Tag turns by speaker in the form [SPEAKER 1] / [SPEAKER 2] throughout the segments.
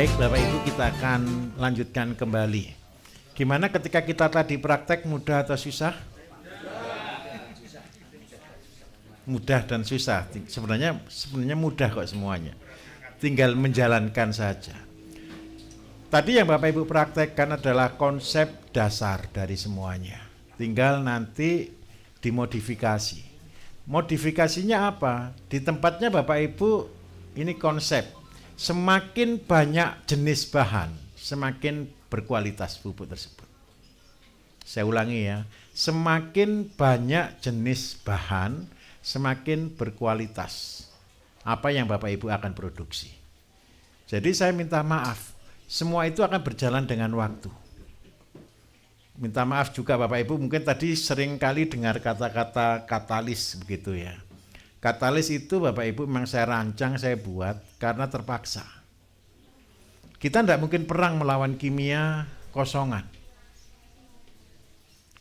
[SPEAKER 1] Baik Bapak Ibu, kita akan lanjutkan kembali. Gimana ketika kita tadi praktek, mudah atau susah? Mudah dan susah. Sebenarnya mudah kok semuanya. Tinggal menjalankan saja. Tadi yang Bapak Ibu praktekkan adalah konsep dasar dari semuanya. Tinggal nanti dimodifikasi. Modifikasinya apa? Di tempatnya Bapak Ibu ini konsep. Semakin banyak jenis bahan, semakin berkualitas pupuk tersebut. Saya ulangi ya, semakin banyak jenis bahan, semakin berkualitas apa yang Bapak Ibu akan produksi. Jadi saya minta maaf, semua itu akan berjalan dengan waktu. Minta maaf juga Bapak Ibu, mungkin tadi sering kali dengar kata-kata katalis begitu ya. Katalis itu Bapak Ibu memang saya rancang, saya buat karena terpaksa. Kita tidak mungkin perang melawan kimia kosongan.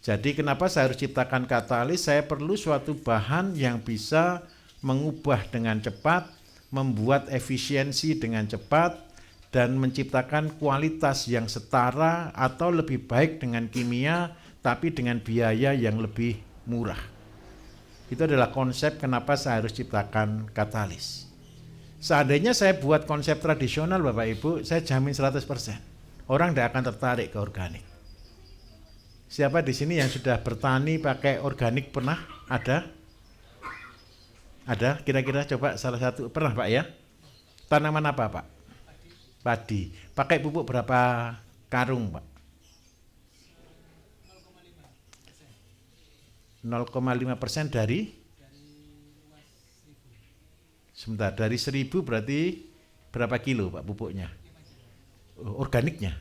[SPEAKER 1] Jadi kenapa saya harus ciptakan katalis? Saya perlu suatu bahan yang bisa mengubah dengan cepat, membuat efisiensi dengan cepat, dan menciptakan kualitas yang setara atau lebih baik dengan kimia, tapi dengan biaya yang lebih murah. Itu adalah konsep kenapa saya harus ciptakan katalis. Seandainya saya buat konsep tradisional Bapak Ibu, saya jamin 100%. Orang tidak akan tertarik ke organik. Siapa di sini yang sudah bertani pakai organik pernah? Ada? Ada? Kira-kira coba salah satu. Pernah Pak ya? Tanaman apa Pak? Padi. Pakai pupuk berapa karung Pak? 0,5% dari? Sebentar, dari 1000 berarti berapa kilo Pak pupuknya? Organiknya?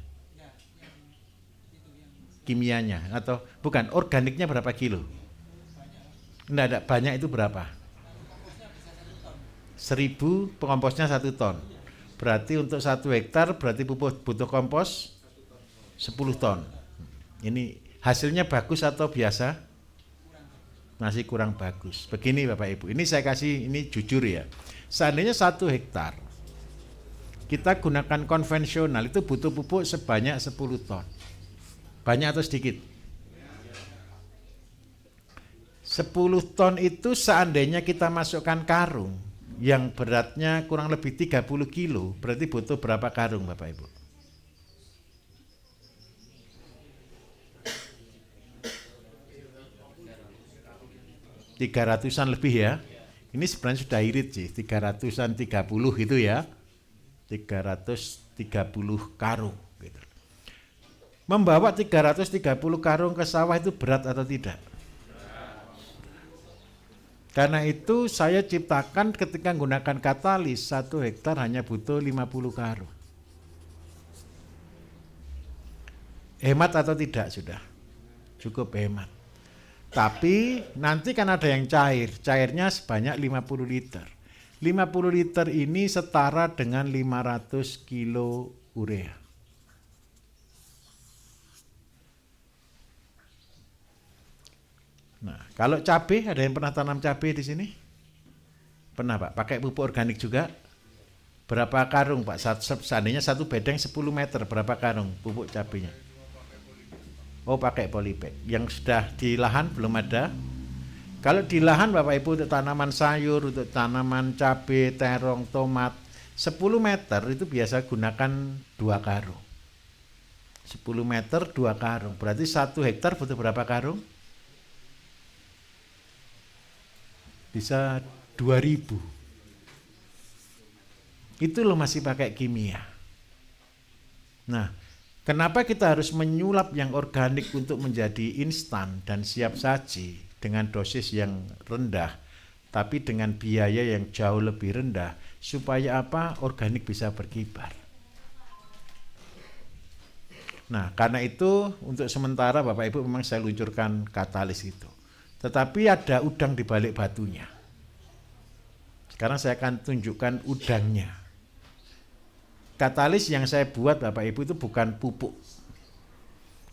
[SPEAKER 1] Kimianya? Atau bukan, organiknya berapa kilo? Enggak ada, banyak itu berapa? 1000, pengkomposnya 1 ton. Berarti untuk 1 hektar berarti pupuk butuh kompos 10 ton. Ini hasilnya bagus atau biasa? Masih kurang bagus. Begini Bapak Ibu, ini saya kasih, ini jujur ya. Seandainya 1 hektar kita gunakan konvensional itu butuh pupuk sebanyak 10 ton. Banyak atau sedikit? 10 ton itu seandainya kita masukkan karung yang beratnya kurang lebih 30 kilo, berarti butuh berapa karung Bapak Ibu? 300-an lebih ya. Ini sebenarnya sudah irit sih, 300-an 30 itu ya. 330 karung gitu. Membawa 330 karung ke sawah itu berat atau tidak? Karena itu saya ciptakan ketika menggunakan katalis 1 hektar hanya butuh 50 karung. Hemat atau tidak sudah? Cukup hemat. Tapi nanti kan ada yang cair, cairnya sebanyak 50 liter. 50 liter ini setara dengan 500 kilo urea. Nah, kalau cabai, ada yang pernah tanam cabai di sini? Pernah Pak, pakai pupuk organik juga? Berapa karung Pak? Seandainya 1 bedeng 10 meter, berapa karung pupuk cabainya? Oh pakai polybag. Yang sudah di lahan belum ada. Kalau di lahan Bapak Ibu untuk tanaman sayur, untuk tanaman cabai, terong, tomat 10 meter itu biasa gunakan 2 karung. 10 meter 2 karung. Berarti 1 hektar butuh berapa karung? Bisa 2000. Itu loh masih pakai kimia. Nah, kenapa kita harus menyulap yang organik untuk menjadi instan dan siap saji dengan dosis yang rendah, tapi dengan biaya yang jauh lebih rendah, supaya apa? Organik bisa berkibar. Nah, karena itu untuk sementara Bapak Ibu memang saya luncurkan katalis itu. Tetapi ada udang di balik batunya. Sekarang saya akan tunjukkan udangnya. Katalis yang saya buat Bapak Ibu itu bukan pupuk.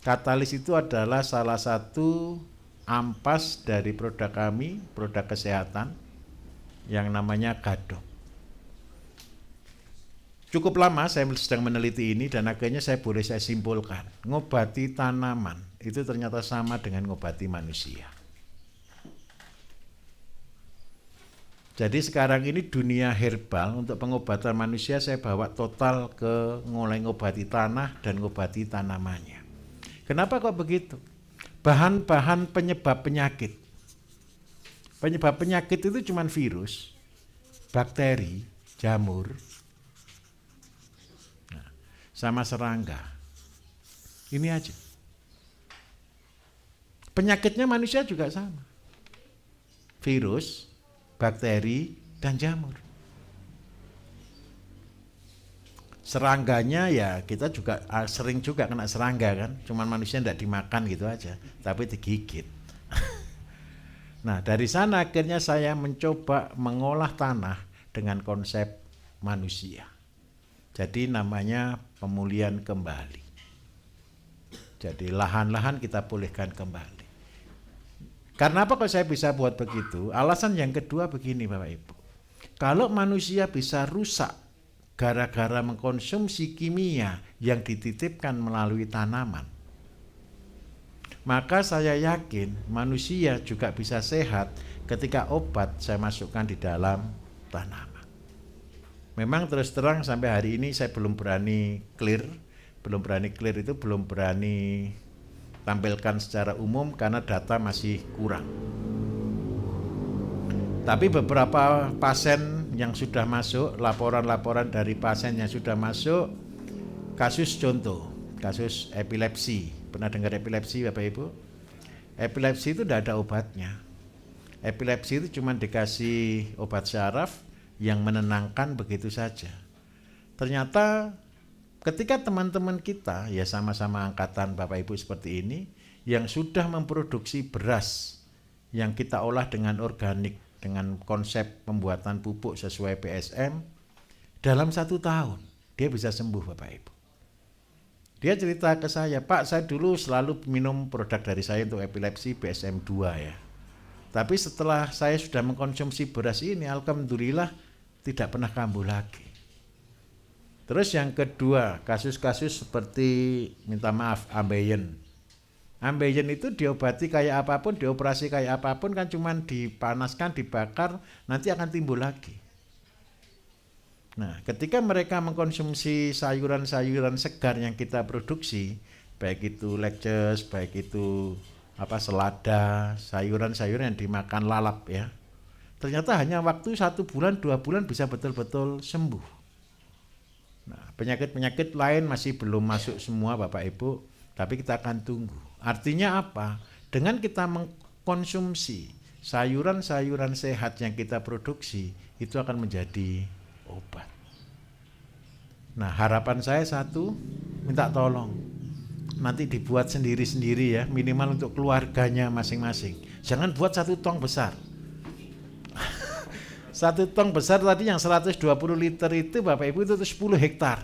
[SPEAKER 1] Katalis itu adalah salah satu ampas dari produk kami, produk kesehatan yang namanya Gadok. Cukup lama saya sedang meneliti ini dan akhirnya saya simpulkan, ngobati tanaman itu ternyata sama dengan ngobati manusia. Jadi sekarang ini dunia herbal untuk pengobatan manusia saya bawa total ke mulai ngobati tanah dan ngobati tanamannya. Kenapa kok begitu? Bahan-bahan penyebab penyakit. Penyebab penyakit itu cuma virus, bakteri, jamur, sama serangga. Ini aja. Penyakitnya manusia juga sama. Virus, bakteri, dan jamur. Serangganya ya kita juga sering juga kena serangga kan. Cuman manusia tidak dimakan gitu aja, tapi digigit. Nah dari sana akhirnya saya mencoba mengolah tanah dengan konsep manusia. Jadi namanya pemulihan kembali. Jadi lahan-lahan kita pulihkan kembali. Karena apa kok saya bisa buat begitu? Alasan yang kedua begini Bapak Ibu. Kalau manusia bisa rusak gara-gara mengkonsumsi kimia yang dititipkan melalui tanaman, maka saya yakin manusia juga bisa sehat ketika obat saya masukkan di dalam tanaman. Memang terus terang sampai hari ini saya belum berani clear itu belum berani tampilkan secara umum karena data masih kurang. Tapi beberapa pasien yang sudah masuk, laporan-laporan dari pasien yang sudah masuk, kasus contoh, kasus epilepsi. Pernah dengar epilepsi Bapak Ibu? Epilepsi itu tidak ada obatnya. Epilepsi itu cuma dikasih obat syaraf yang menenangkan begitu saja. Ternyata ketika teman-teman kita, ya sama-sama angkatan Bapak Ibu seperti ini, yang sudah memproduksi beras yang kita olah dengan organik, dengan konsep pembuatan pupuk sesuai PSM, dalam 1 tahun dia bisa sembuh Bapak Ibu. Dia cerita ke saya, Pak saya dulu selalu minum produk dari saya untuk epilepsi PSM 2 ya. Tapi setelah saya sudah mengkonsumsi beras ini, alhamdulillah tidak pernah kambuh lagi. Terus yang kedua, kasus-kasus seperti minta maaf ambeien. Ambeien itu diobati kayak apapun, dioperasi kayak apapun kan cuman dipanaskan, dibakar, nanti akan timbul lagi. Nah, ketika mereka mengkonsumsi sayuran-sayuran segar yang kita produksi, baik itu lecces, baik itu selada, sayuran-sayuran yang dimakan lalap ya. Ternyata hanya waktu 1 bulan, 2 bulan bisa betul-betul sembuh. Nah, penyakit-penyakit lain masih belum masuk semua Bapak Ibu, tapi kita akan tunggu. Artinya apa? Dengan kita mengkonsumsi sayuran-sayuran sehat yang kita produksi, itu akan menjadi obat. Nah, harapan saya satu, minta tolong. Nanti dibuat sendiri-sendiri ya, minimal untuk keluarganya masing-masing. Jangan buat 1 tong besar. 1 tong besar tadi yang 120 liter itu Bapak Ibu itu 10 hektar.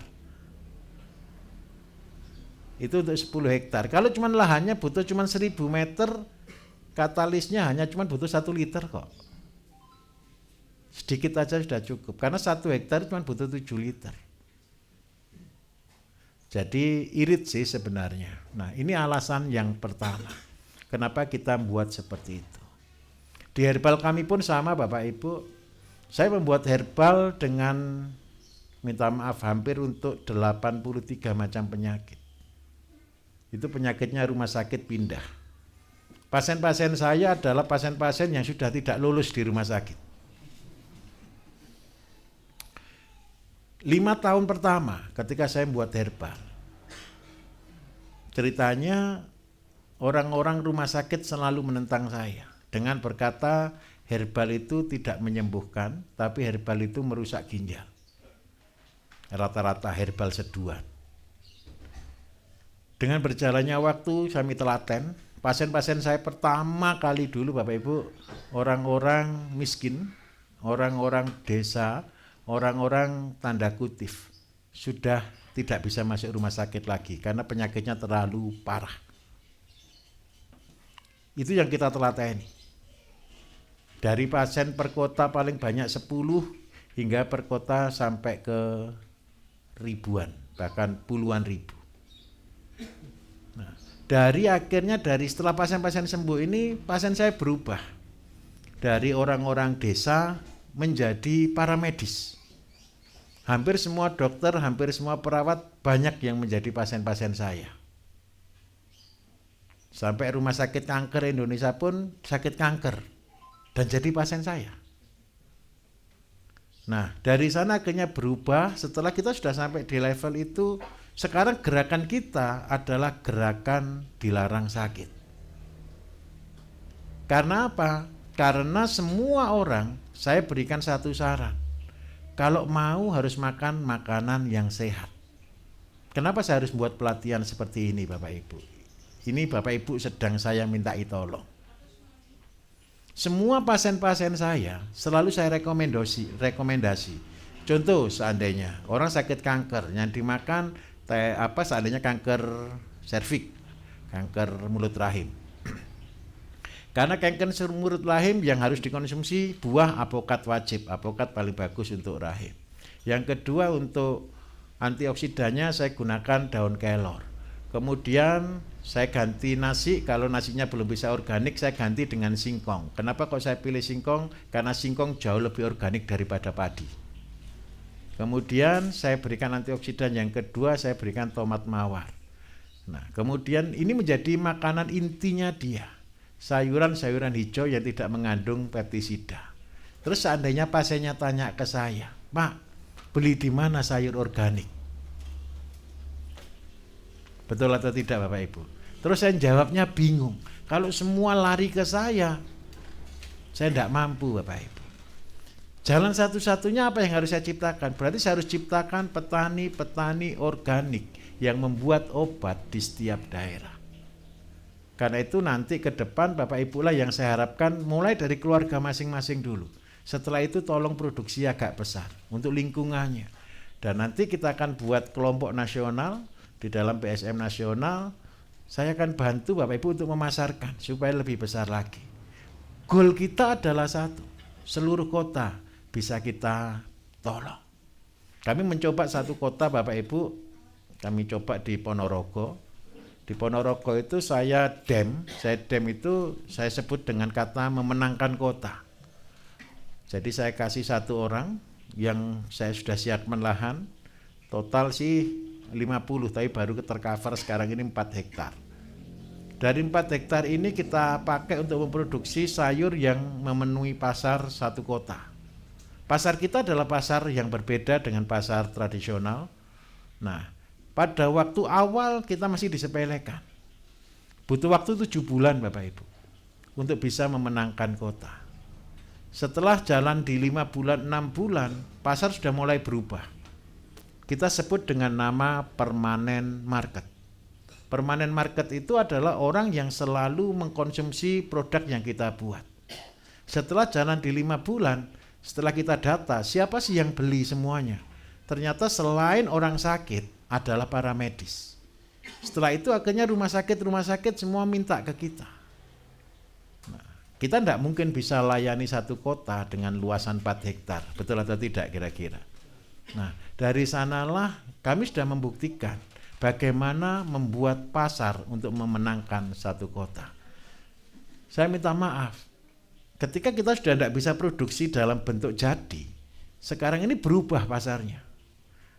[SPEAKER 1] Itu untuk 10 hektar. Kalau cuma lahannya butuh cuma 1000 meter, katalisnya hanya cuma butuh 1 liter kok. Sedikit aja sudah cukup. Karena 1 hektar cuma butuh 7 liter. Jadi irit sih sebenarnya. Nah ini alasan yang pertama. Kenapa kita buat seperti itu. Di herbal kami pun sama Bapak Ibu. Saya membuat herbal dengan minta maaf hampir untuk 83 macam penyakit. Itu penyakitnya rumah sakit pindah. Pasien-pasien saya adalah pasien-pasien yang sudah tidak lulus di rumah sakit. 5 tahun pertama ketika saya membuat herbal, ceritanya orang-orang rumah sakit selalu menentang saya dengan berkata herbal itu tidak menyembuhkan, tapi herbal itu merusak ginjal. Rata-rata herbal seduhan. Dengan berjalannya waktu, kami telaten, pasien-pasien saya pertama kali dulu Bapak Ibu, orang-orang miskin, orang-orang desa, orang-orang tanda kutip, sudah tidak bisa masuk rumah sakit lagi, karena penyakitnya terlalu parah. Itu yang kita telateni. Dari pasien per kota paling banyak 10 hingga per kota sampai ke ribuan, bahkan puluhan ribu. Nah, dari setelah pasien-pasien sembuh ini, pasien saya berubah dari orang-orang desa menjadi para medis. Hampir semua dokter, hampir semua perawat banyak yang menjadi pasien-pasien saya. Sampai rumah sakit kanker Indonesia pun sakit kanker dan jadi pasien saya. Nah, dari sana akhirnya berubah. Setelah kita sudah sampai di level itu, sekarang gerakan kita adalah gerakan dilarang sakit. Karena apa? Karena semua orang saya berikan satu syarat. Kalau mau harus makan makanan yang sehat. Kenapa saya harus buat pelatihan seperti ini Bapak Ibu? Ini Bapak Ibu sedang saya mintai tolong. Semua pasien-pasien saya selalu saya rekomendasi. Contoh seandainya orang sakit kanker yang dimakan seandainya kanker serviks, kanker mulut rahim. Karena kanker mulut rahim yang harus dikonsumsi buah apokat wajib, apokat paling bagus untuk rahim. Yang kedua untuk antioksidannya saya gunakan daun kelor. Kemudian saya ganti nasi, kalau nasinya belum bisa organik saya ganti dengan singkong. Kenapa kok saya pilih singkong? Karena singkong jauh lebih organik daripada padi. Kemudian saya berikan antioksidan yang kedua, saya berikan tomat mawar. Nah, kemudian ini menjadi makanan intinya dia. Sayuran-sayuran hijau yang tidak mengandung pestisida. Terus seandainya pasiennya tanya ke saya, Pak, beli di mana sayur organik? Betul atau tidak Bapak Ibu? Terus saya jawabnya bingung. Kalau semua lari ke saya tidak mampu Bapak Ibu. Jalan satu-satunya apa yang harus saya ciptakan? Berarti saya harus ciptakan petani-petani organik yang membuat obat di setiap daerah. Karena itu nanti ke depan Bapak Ibu lah yang saya harapkan mulai dari keluarga masing-masing dulu. Setelah itu tolong produksi agak besar untuk lingkungannya. Dan nanti kita akan buat kelompok nasional di dalam PSM nasional. Saya akan bantu Bapak Ibu untuk memasarkan supaya lebih besar lagi. Goal kita adalah satu, seluruh kota bisa kita tolong. Kami mencoba satu kota Bapak Ibu, kami coba di Ponorogo. Di Ponorogo itu saya dem itu saya sebut dengan kata memenangkan kota. Jadi saya kasih satu orang yang saya sudah siapkan lahan, total sih 50, tapi baru tercover sekarang ini 4 hektar. Dari 4 hektar ini kita pakai untuk memproduksi sayur yang memenuhi pasar satu kota. Pasar kita adalah pasar yang berbeda dengan pasar tradisional. Nah, pada waktu awal kita masih disepelekan. Butuh waktu 7 bulan Bapak Ibu untuk bisa memenangkan kota. Setelah jalan di 5 bulan, 6 bulan, pasar sudah mulai berubah. Kita sebut dengan nama permanen market. Permanen market itu adalah orang yang selalu mengkonsumsi produk yang kita buat. Setelah jalan di 5 bulan, setelah kita data siapa sih yang beli semuanya, ternyata selain orang sakit adalah para medis. Setelah itu akhirnya rumah sakit semua minta ke kita. Nah, kita tidak mungkin bisa layani satu kota dengan luasan 4 hektar, betul atau tidak kira-kira. Nah, dari sanalah kami sudah membuktikan bagaimana membuat pasar untuk memenangkan satu kota. Saya minta maaf, ketika kita sudah tidak bisa produksi dalam bentuk jadi, sekarang ini berubah pasarnya.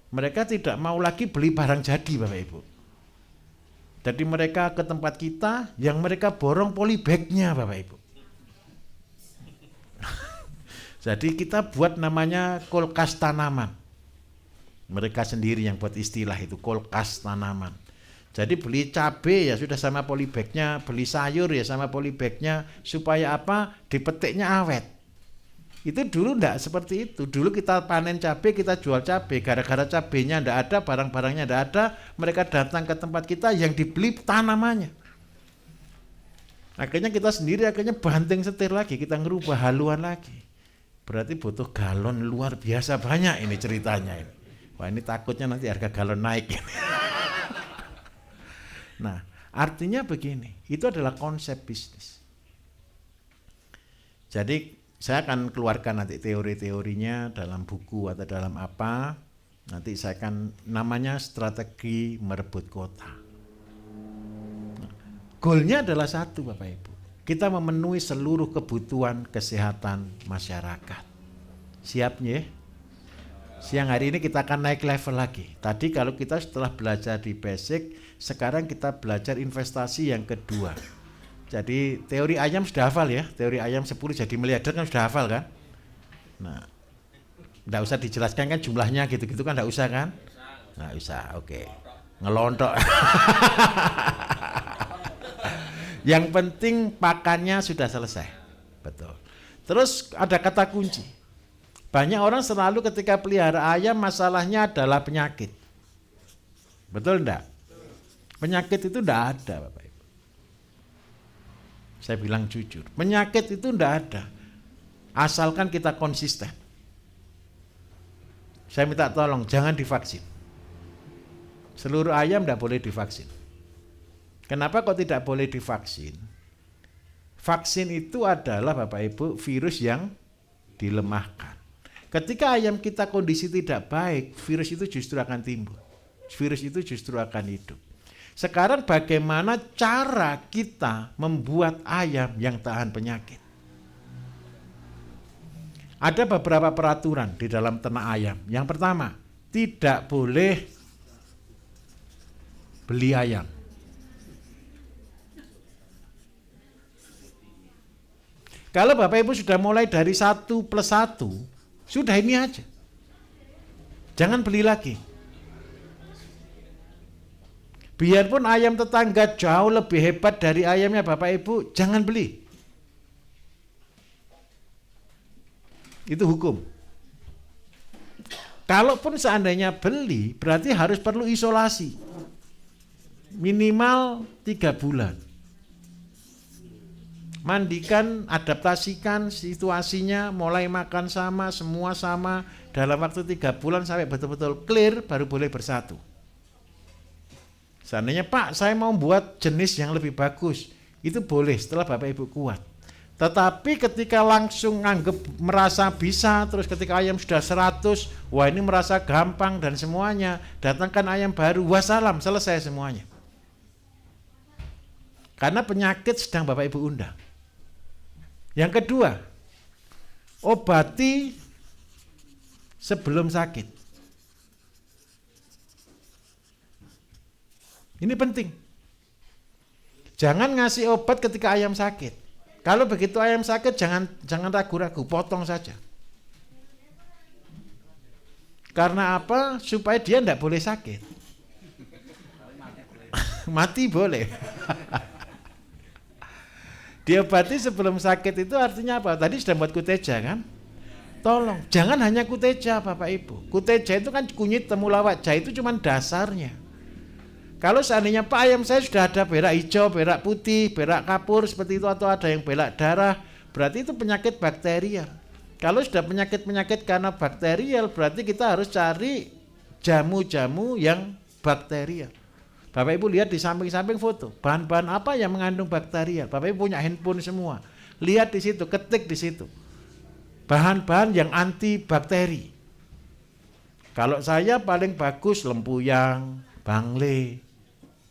[SPEAKER 1] Mereka tidak mau lagi beli barang jadi Bapak Ibu. Jadi mereka ke tempat kita, yang mereka borong polybagnya Bapak Ibu. Jadi kita buat namanya kulkas tanaman. Mereka sendiri yang buat istilah itu, kulkas tanaman. Jadi beli cabai ya sudah sama polybagnya, beli sayur ya sama polybagnya, supaya apa? Dipetiknya awet. Itu dulu enggak seperti itu. Dulu kita panen cabai, kita jual cabai. Gara-gara cabainya enggak ada, barang-barangnya enggak ada, mereka datang ke tempat kita yang dibeli tanamannya. Akhirnya kita sendiri banting setir lagi, kita ngerubah haluan lagi. Berarti butuh galon luar biasa banyak ini ceritanya ini. Wah, ini takutnya nanti harga galon naik. Nah, artinya begini, itu adalah konsep bisnis. Jadi saya akan keluarkan nanti teori-teorinya dalam buku atau dalam apa. Nanti saya akan namanya strategi merebut kota. Goalnya adalah satu Bapak Ibu. Kita memenuhi seluruh kebutuhan kesehatan masyarakat. Siapnya? Siang hari ini kita akan naik level lagi. Tadi kalau kita setelah belajar di basic, sekarang kita belajar investasi yang kedua. Jadi teori ayam sudah hafal ya. Teori ayam 10 jadi miliarder kan sudah hafal kan? Nah, enggak usah dijelaskan kan jumlahnya gitu-gitu kan enggak usah kan? Enggak usah, oke. Ngelontok. Yang penting pakannya sudah selesai. Betul. Terus ada kata kunci. Banyak orang selalu ketika pelihara ayam masalahnya adalah penyakit. Betul enggak? Penyakit itu enggak ada Bapak Ibu. Saya bilang jujur, penyakit itu enggak ada. Asalkan kita konsisten. Saya minta tolong jangan divaksin. Seluruh ayam enggak boleh divaksin. Kenapa kok tidak boleh divaksin? Vaksin itu adalah Bapak Ibu virus yang dilemahkan. Ketika ayam kita kondisi tidak baik, virus itu justru akan timbul. Virus itu justru akan hidup. Sekarang bagaimana cara kita membuat ayam yang tahan penyakit? Ada beberapa peraturan di dalam ternak ayam. Yang pertama, tidak boleh beli ayam. Kalau Bapak Ibu sudah mulai dari 1+1, sudah ini aja. Jangan beli lagi. Biarpun ayam tetangga jauh lebih hebat dari ayamnya Bapak Ibu, jangan beli. Itu hukum. Kalaupun seandainya beli, berarti harus perlu isolasi. Minimal 3 bulan. Mandikan, adaptasikan situasinya, mulai makan sama, semua sama, dalam waktu 3 bulan sampai betul-betul clear, baru boleh bersatu. Seandainya Pak, saya mau buat jenis yang lebih bagus, itu boleh setelah Bapak Ibu kuat. Tetapi ketika langsung nganggep merasa bisa, terus ketika ayam sudah 100, wah ini merasa gampang dan semuanya, datangkan ayam baru, wassalam, selesai semuanya. Karena penyakit sedang Bapak Ibu undang. Yang kedua, obati sebelum sakit. Ini penting. Jangan ngasih obat ketika ayam sakit. Kalau begitu ayam sakit jangan ragu-ragu, potong saja. Karena apa? Supaya dia tidak boleh sakit. Mati boleh. Diobati sebelum sakit itu artinya apa? Tadi sudah buat kuteja kan? Tolong, jangan hanya kuteja Bapak Ibu. Kuteja itu kan kunyit temulawak, jah itu cuma dasarnya. Kalau seandainya Pak ayam saya sudah ada berak hijau, berak putih, berak kapur seperti itu atau ada yang berak darah, berarti itu penyakit bakterial. Kalau sudah penyakit-penyakit karena bakterial, berarti kita harus cari jamu-jamu yang bakterial. Bapak Ibu lihat di samping-samping foto, bahan-bahan apa yang mengandung bakterial. Bapak Ibu punya handphone semua. Lihat di situ, ketik di situ. Bahan-bahan yang anti bakteri. Kalau saya paling bagus lempuyang, bangle.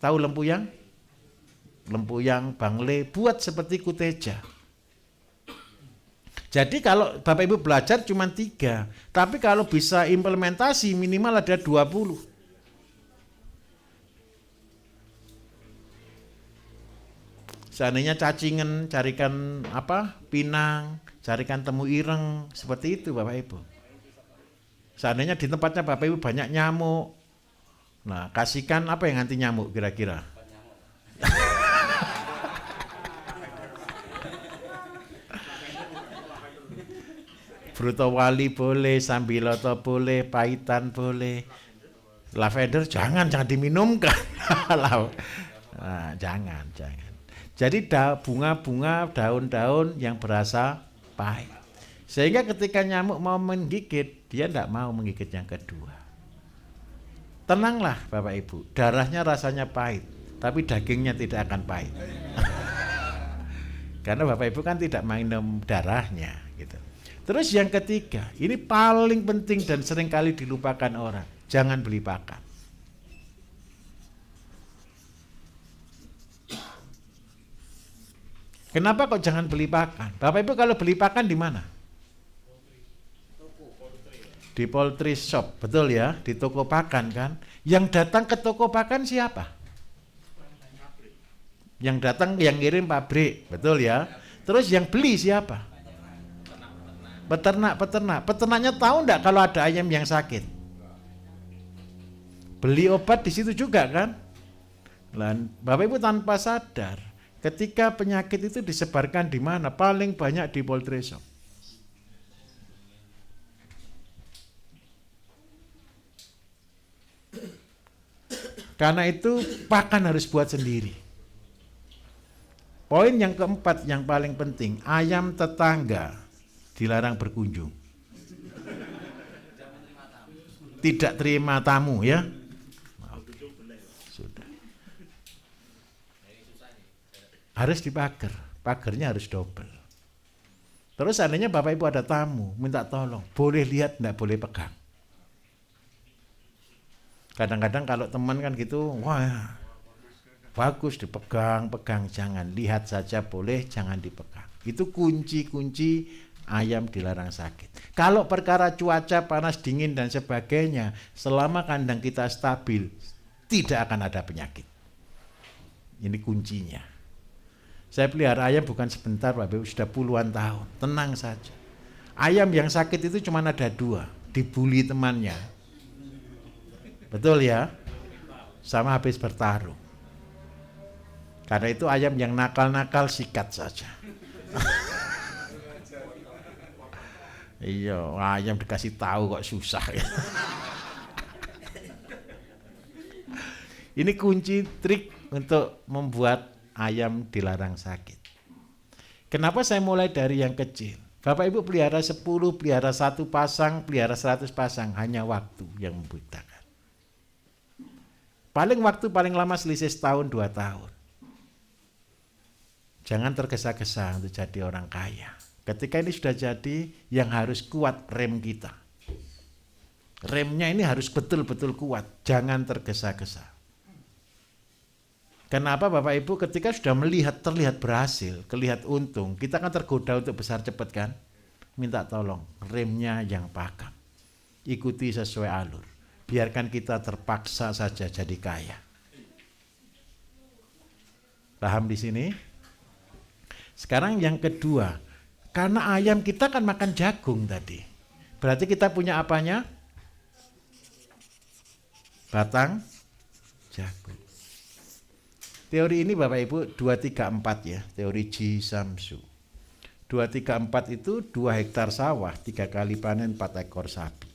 [SPEAKER 1] Tahu lempuyang? Lempuyang, bangle, buat seperti kuteja. Jadi kalau Bapak Ibu belajar cuma 3, tapi kalau bisa implementasi minimal ada 20. Seandainya cacingan, carikan apa? Pinang, carikan temu ireng, seperti itu Bapak Ibu. Seandainya di tempatnya Bapak Ibu banyak nyamuk, nah kasihkan apa yang anti nyamuk kira-kira? Brutowali boleh, sambiloto boleh, paitan boleh, lavender jangan diminumkan. Nah, jangan. Jadi bunga-bunga, daun-daun yang berasa pahit. Sehingga ketika nyamuk mau menggigit, dia tidak mau menggigit yang kedua. Tenanglah Bapak Ibu, darahnya rasanya pahit, tapi dagingnya tidak akan pahit. Karena Bapak Ibu kan tidak minum darahnya gitu. Terus yang ketiga, ini paling penting dan seringkali dilupakan orang. jangan beli pakan. Kenapa kok jangan beli pakan? Bapak Ibu kalau beli pakan di mana? Di poultry shop, betul ya, di toko pakan kan. Yang datang ke toko pakan siapa? Yang datang yang ngirim pabrik, betul ya. Terus yang beli siapa? Peternak. Peternaknya tahu enggak kalau ada ayam yang sakit? Beli obat di situ juga kan? Bapak Ibu tanpa sadar, ketika penyakit itu disebarkan di mana? Paling banyak di poultry shop. Karena itu pakan harus buat sendiri. Poin yang keempat yang paling penting, ayam tetangga dilarang berkunjung. Tidak terima tamu ya. Sudah. Harus dipagar, pagarnya harus double. Terus seandainya Bapak Ibu ada tamu, minta tolong, boleh lihat, enggak boleh pegang. Kadang-kadang kalau teman kan gitu, wah bagus dipegang, jangan, lihat saja boleh, jangan dipegang. Itu kunci-kunci ayam dilarang sakit. Kalau perkara cuaca panas, dingin dan sebagainya, selama kandang kita stabil, tidak akan ada penyakit. Ini kuncinya. Saya pelihara ayam bukan sebentar Pak Ibu, sudah puluhan tahun, tenang saja. Ayam yang sakit itu cuma ada 2, dibully temannya. Betul ya? Sama habis bertarung. Karena itu ayam yang nakal-nakal sikat saja. Iya, ayam dikasih tahu kok susah ya. Ini kunci trik untuk membuat ayam dilarang sakit. Kenapa saya mulai dari yang kecil? Bapak Ibu pelihara 10, pelihara 1 pasang, pelihara 100 pasang, hanya waktu yang membuktikan. Waktu paling lama selisih setahun 2 tahun. Jangan tergesa-gesa untuk jadi orang kaya. Ketika ini sudah jadi, yang harus kuat rem kita. Remnya ini harus betul-betul kuat, jangan tergesa-gesa. Kenapa Bapak Ibu ketika sudah terlihat berhasil, terlihat untung, kita kan tergoda untuk besar cepat kan? Minta tolong, remnya yang pakam. Ikuti sesuai alur. Biarkan kita terpaksa saja jadi kaya. Paham di sini? Sekarang yang kedua, karena ayam kita kan makan jagung tadi. Berarti kita punya apanya? Batang jagung. Teori ini Bapak Ibu 234 ya, teori Ji Samsu. 234 itu 2 hektar sawah, 3 kali panen 4 ekor sapi.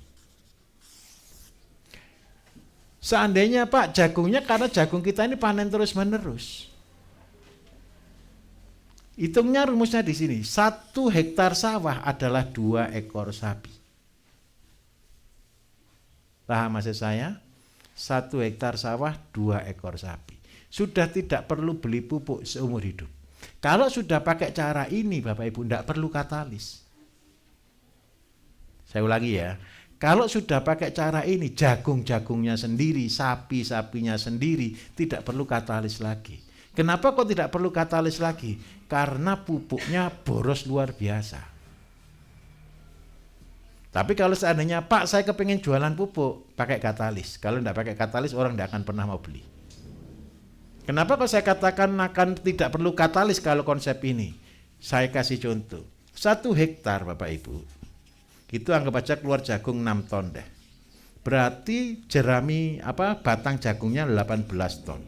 [SPEAKER 1] Seandainya Pak jagungnya, karena jagung kita ini panen terus menerus. Hitungnya rumusnya di sini, 1 hektar sawah adalah 2 ekor sapi. Paham maksud saya? 1 hektar sawah 2 ekor sapi. Sudah tidak perlu beli pupuk seumur hidup. Kalau sudah pakai cara ini Bapak Ibu tidak perlu katalis. Saya ulangi ya. Kalau sudah pakai cara ini, jagung-jagungnya sendiri, sapi-sapinya sendiri, tidak perlu katalis lagi. Kenapa kok tidak perlu katalis lagi? Karena pupuknya boros luar biasa. Tapi kalau seandainya, Pak saya kepingin jualan pupuk, pakai katalis. Kalau tidak pakai katalis, orang tidak akan pernah mau beli. Kenapa kok saya katakan akan tidak perlu katalis kalau konsep ini? Saya kasih contoh. 1 hektar Bapak Ibu. Itu anggap aja keluar jagung 6 ton deh. Berarti jerami batang jagungnya 18 ton.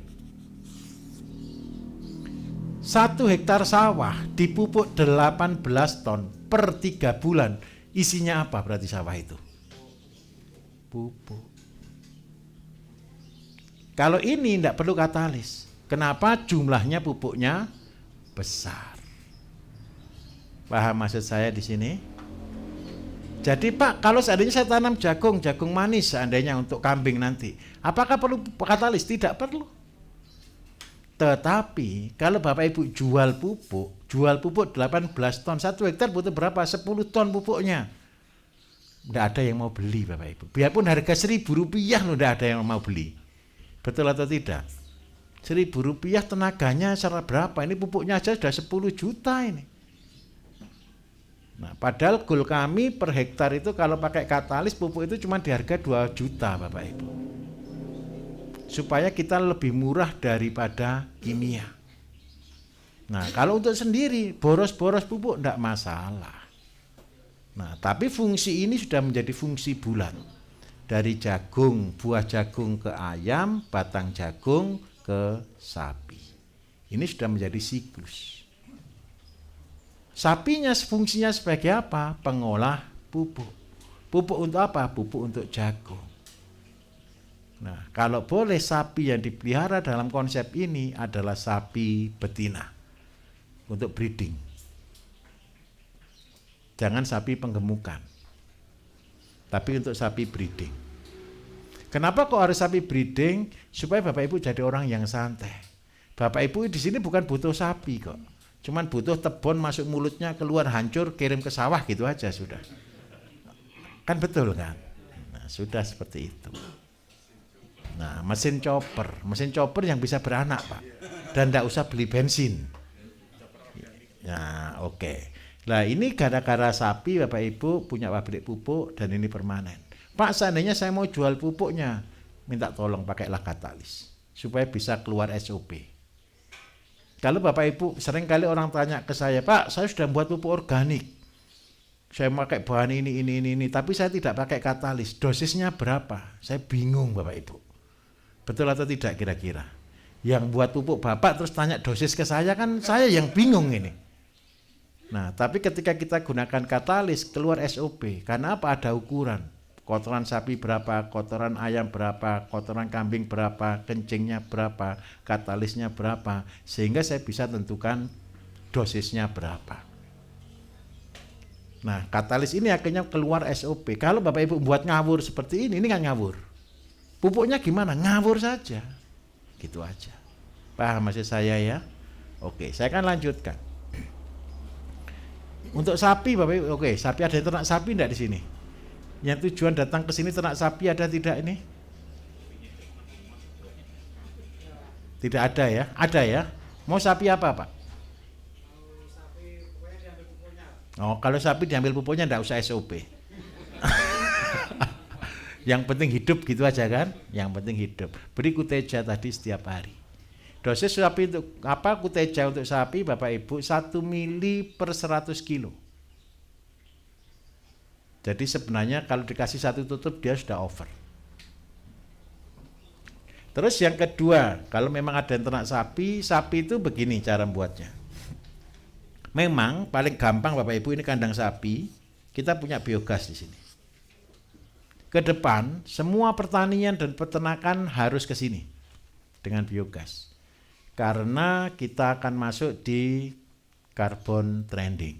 [SPEAKER 1] 1 hektar sawah dipupuk 18 ton per 3 bulan. Isinya apa berarti sawah itu? Pupuk. Kalau ini tidak perlu katalis. Kenapa? Jumlahnya pupuknya besar. Paham maksud saya di sini? Jadi Pak, kalau seandainya saya tanam jagung manis seandainya untuk kambing nanti, apakah perlu katalis? Tidak perlu. Tetapi kalau Bapak Ibu jual pupuk 18 ton, 1 hektar butuh berapa? 10 ton pupuknya. Nggak ada yang mau beli Bapak Ibu. Biarpun harga Rp1.000 loh, nggak ada yang mau beli. Betul atau tidak? Rp1.000 tenaganya secara berapa? Ini pupuknya aja sudah 10 juta ini. Nah, padahal goal kami per hektar itu kalau pakai katalis pupuk itu cuma di harga 2 juta Bapak Ibu. Supaya kita lebih murah daripada kimia. Nah, kalau untuk sendiri boros-boros pupuk enggak masalah. Nah, tapi fungsi ini sudah menjadi fungsi bulat. Dari jagung, buah jagung ke ayam, batang jagung ke sapi. Ini sudah menjadi siklus. Sapinya fungsinya sebagai apa? Pengolah pupuk. Pupuk untuk apa? Pupuk untuk jagung. Nah, kalau boleh sapi yang dipelihara dalam konsep ini adalah sapi betina untuk breeding. Jangan sapi penggemukan, tapi untuk sapi breeding. Kenapa kok harus sapi breeding? Supaya Bapak Ibu jadi orang yang santai. Bapak Ibu di sini bukan butuh sapi kok. Cuman butuh tebon masuk mulutnya, keluar hancur, kirim ke sawah gitu aja sudah. Kan betul kan? Nah, sudah seperti itu. Nah, mesin chopper yang bisa beranak Pak. Dan tidak usah beli bensin. Nah, oke. Nah, ini gara-gara sapi Bapak Ibu punya pabrik pupuk dan ini permanen. Pak, seandainya saya mau jual pupuknya, minta tolong pakailah katalis supaya bisa keluar SOP. Kalau Bapak Ibu sering kali orang tanya ke saya, Pak, saya sudah buat pupuk organik. Saya pakai bahan ini, tapi saya tidak pakai katalis. Dosisnya berapa? Saya bingung Bapak Ibu. Betul atau tidak kira-kira? Yang buat pupuk Bapak terus tanya dosis ke saya, kan saya yang bingung ini. Nah, tapi ketika kita gunakan katalis keluar SOP, karena apa? Ada ukuran. Kotoran sapi berapa, kotoran ayam berapa, kotoran kambing berapa, kencingnya berapa, katalisnya berapa, sehingga saya bisa tentukan dosisnya berapa. Nah, katalis ini akhirnya keluar SOP. Kalau Bapak Ibu buat ngawur seperti ini nggak ngawur. Pupuknya gimana? Ngawur saja. Gitu aja. Paham maksud saya ya? Oke, saya akan lanjutkan. Untuk sapi Bapak Ibu, oke, sapi, ada ternak sapi enggak di sini? Yang tujuan datang ke sini ternak sapi ada tidak ini? Tidak ada ya? Ada ya? Mau sapi apa, Pak? Oh, kalau sapi diambil pupuknya enggak usah SOP. Yang penting hidup gitu aja kan? Yang penting hidup. Beri kuteja tadi setiap hari. Dosis sapi untuk apa? Kuteja untuk sapi Bapak Ibu 1 mili per 100 kilo. Jadi sebenarnya kalau dikasih satu tutup dia sudah over. Terus yang kedua, kalau memang ada yang ternak sapi, sapi itu begini cara membuatnya. Memang paling gampang Bapak Ibu, ini kandang sapi, kita punya biogas di sini. Ke depan semua pertanian dan peternakan harus ke sini dengan biogas. Karena kita akan masuk di carbon trading.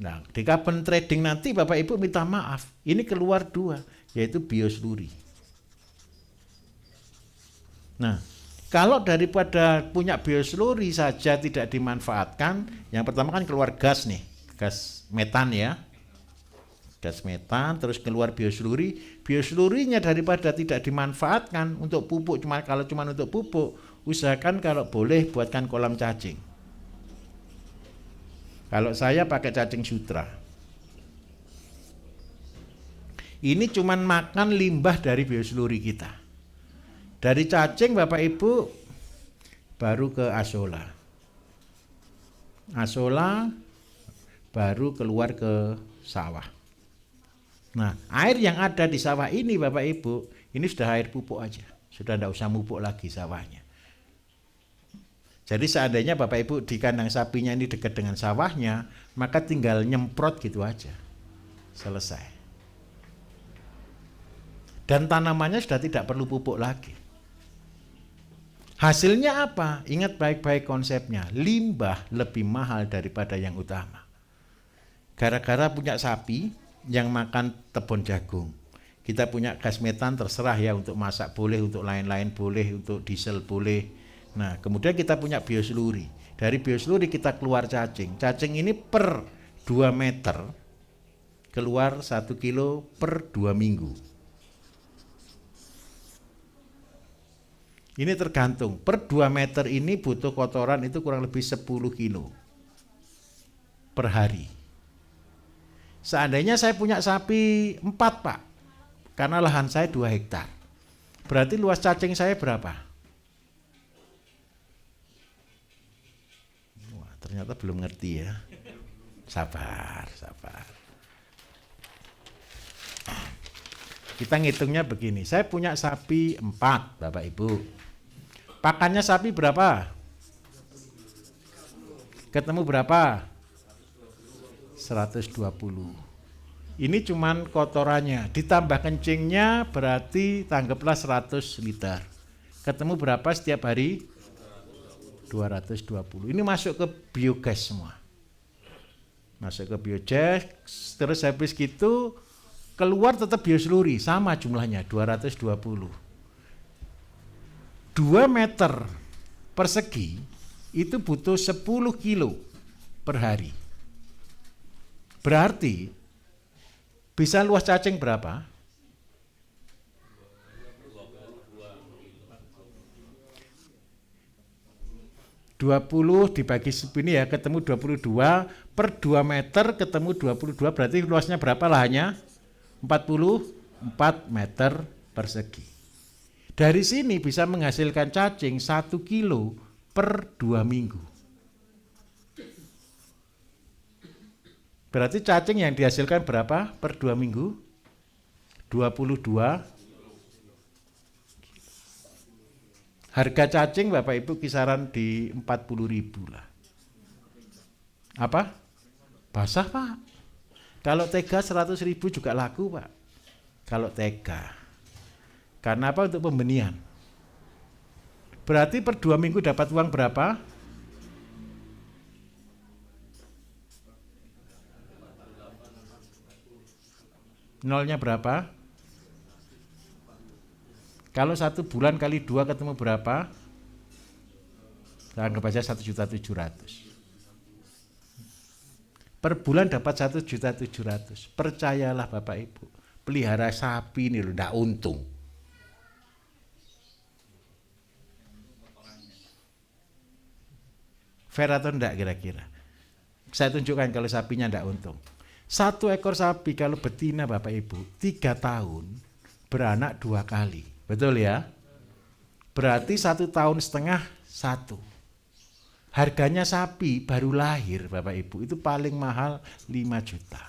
[SPEAKER 1] Nah, di carbon trading nanti Bapak Ibu minta maaf, ini keluar 2, yaitu biosluri. Nah, kalau daripada punya biosluri saja tidak dimanfaatkan, yang pertama kan keluar gas nih, gas metan ya. Gas metan, terus keluar biosluri. Bioslurinya daripada tidak dimanfaatkan untuk pupuk, kalau cuma untuk pupuk, usahakan kalau boleh buatkan kolam cacing. Kalau saya pakai cacing sutra. Ini cuma makan limbah dari biosluri kita. Dari cacing Bapak Ibu baru ke asola. Asola baru keluar ke sawah. Nah, air yang ada di sawah ini Bapak Ibu, ini sudah air pupuk aja. Sudah tidak usah mupuk lagi sawahnya. Jadi seandainya Bapak Ibu di kandang sapinya ini dekat dengan sawahnya, maka tinggal nyemprot gitu aja. Selesai. Dan tanamannya sudah tidak perlu pupuk lagi. Hasilnya apa? Ingat baik-baik konsepnya. Limbah lebih mahal daripada yang utama. Gara-gara punya sapi yang makan tebon jagung, kita punya gas metan, terserah ya, untuk masak boleh, untuk lain-lain boleh, untuk diesel boleh. Nah, kemudian kita punya biosluri. Dari biosluri kita keluar cacing. Cacing ini per 2 meter keluar 1 kilo per 2 minggu. Ini tergantung, per 2 meter ini butuh kotoran itu kurang lebih 10 kilo per hari. Seandainya saya punya sapi 4 Pak, karena lahan saya 2 hektar. Berarti luas cacing saya berapa? Wah, ternyata belum ngerti ya. Sabar. Kita ngitungnya begini, saya punya sapi 4 Bapak Ibu. Pakannya sapi berapa? Ketemu berapa? 120. Ini cuman kotorannya, ditambah kencingnya berarti tanggaplah 100 liter. Ketemu berapa setiap hari? 220. Ini masuk ke biogas semua. Masuk ke biogas, terus habis gitu keluar tetap biosluri, sama jumlahnya 220. 2 meter persegi itu butuh 10 kilo per hari. Berarti bisa luas cacing berapa? 20 dibagi segini ya, ketemu 22 per 2 meter ketemu 22, berarti luasnya berapa lahannya? 44 meter persegi. Dari sini bisa menghasilkan cacing 1 kilo per 2 minggu. Berarti cacing yang dihasilkan berapa per 2 minggu? 22. Harga cacing Bapak Ibu kisaran di 40.000 lah. Apa? Basah Pak. Kalau tega 100.000 juga laku Pak. Kalau tega. Karena apa? Untuk pembenihan. Berarti per 2 minggu dapat uang berapa? Nolnya berapa? Kalau 1 bulan kali 2 ketemu berapa? Anggap aja 1.700.000. Per bulan dapat 1.700.000. Percayalah Bapak Ibu, pelihara sapi ini loh, enggak untung. Fair atau enggak kira-kira? Saya tunjukkan kalau sapinya enggak untung. 1 ekor sapi kalau betina Bapak Ibu 3 tahun beranak 2 kali. Betul ya? Berarti 1,5 tahun 1. Harganya sapi baru lahir Bapak Ibu itu paling mahal 5 juta.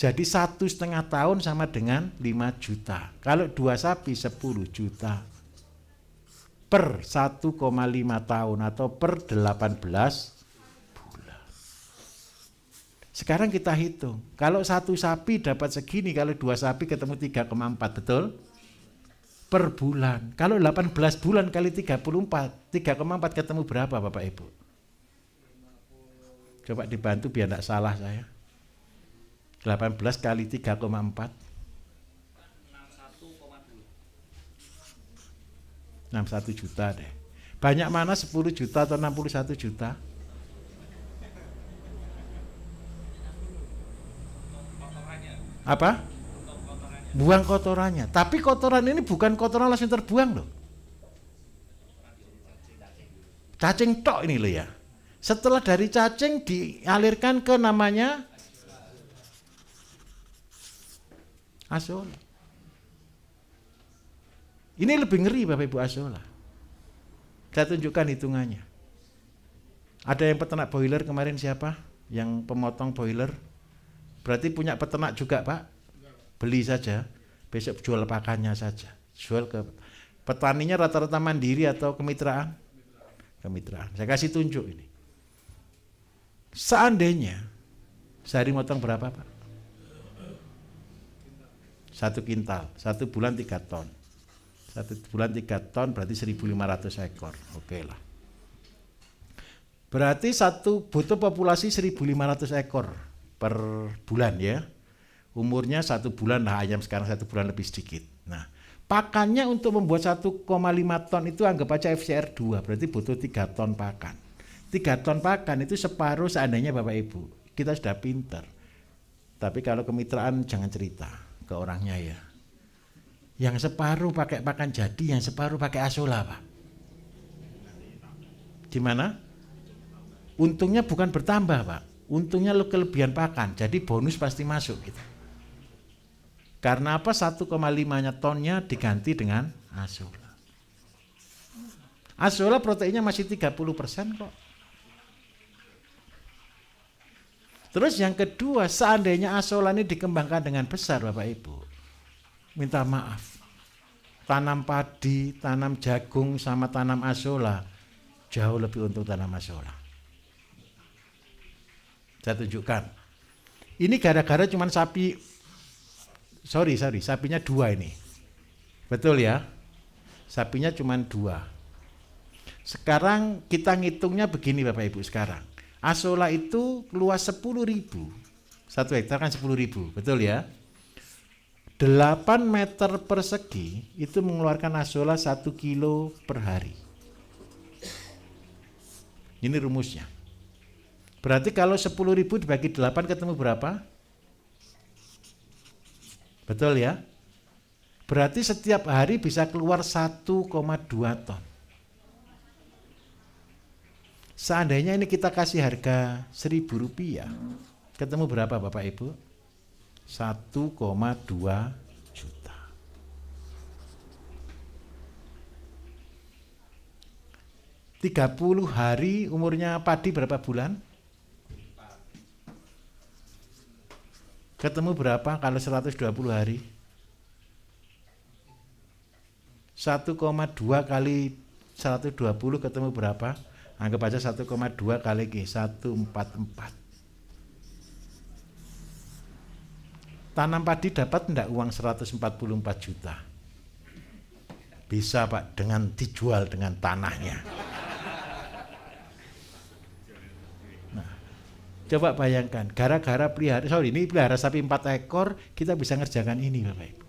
[SPEAKER 1] Jadi 1,5 tahun sama dengan 5 juta. Kalau 2 sapi 10 juta. Per 1,5 tahun atau per 18 bulan. Sekarang kita hitung, kalau 1 sapi dapat segini, kalau 2 sapi ketemu 3,4, betul? Per bulan. Kalau 18 bulan kali 34, 3,4 ketemu berapa Bapak Ibu? Coba dibantu biar tidak salah saya. 18 kali 3,4. 61 juta deh. Banyak mana 10 juta atau 61 juta? Apa? Buang kotorannya. Tapi kotoran ini bukan kotoran langsung terbuang loh. Cacing tok ini loh ya. Setelah dari cacing dialirkan ke namanya azolla. Ini lebih ngeri Bapak Ibu azolla. Saya tunjukkan hitungannya. Ada yang peternak boiler kemarin siapa? Yang pemotong boiler? Berarti punya peternak juga Pak? Beli saja, besok jual pakannya saja. Jual ke petaninya rata-rata mandiri atau kemitraan? Kemitraan. Saya kasih tunjuk ini. Seandainya sehari motong berapa Pak? 1 kintal, 1 bulan 3 ton. 1 bulan 3 ton berarti 1.500 ekor. Oke lah. Berarti butuh populasi 1.500 ekor per bulan ya. Umurnya 1 bulan lah ayam sekarang 1 bulan lebih sedikit. Nah, pakannya untuk membuat 1,5 ton itu anggap aja FCR 2, berarti butuh 3 ton pakan. 3 ton pakan itu separuh seandainya Bapak Ibu. kita sudah pinter. Tapi kalau kemitraan jangan cerita ke orangnya ya. Yang separuh pakai pakan jadi, yang separuh pakai asola, Pak. Gimana? Untungnya bukan bertambah, Pak. Untungnya lo kelebihan pakan, jadi bonus pasti masuk gitu. Karena apa? 1,5 tonnya diganti dengan asola. Asola proteinnya masih 30% kok. Terus yang kedua, seandainya asola ini dikembangkan dengan besar Bapak Ibu, minta maaf, tanam padi, tanam jagung sama tanam asola jauh lebih untuk tanam asola. Saya tunjukkan. Ini gara-gara cuman sapi, sapinya 2 ini. Betul ya? Sapinya cuman 2. Sekarang kita ngitungnya begini Bapak Ibu sekarang. Asola itu luas 10.000. 1 hektar kan 10.000, betul ya? 8 meter persegi itu mengeluarkan asola 1 kilo per hari. Ini rumusnya. Berarti kalau 10.000 dibagi 8 ketemu berapa? Betul ya? Berarti setiap hari bisa keluar 1,2 ton. Seandainya ini kita kasih harga Rp1.000, ketemu berapa Bapak Ibu? 1,2 juta. ...30 hari umurnya padi berapa bulan? Ketemu berapa kalau 120 hari? 1,2 kali 120 ketemu berapa? Anggap aja 1,2 kali G, 144. Tanam padi dapat enggak uang 144 juta? Bisa Pak, dengan dijual dengan tanahnya. Nah, coba bayangkan, gara-gara pelihara sapi 4 ekor, kita bisa ngerjakan ini Bapak Ibu.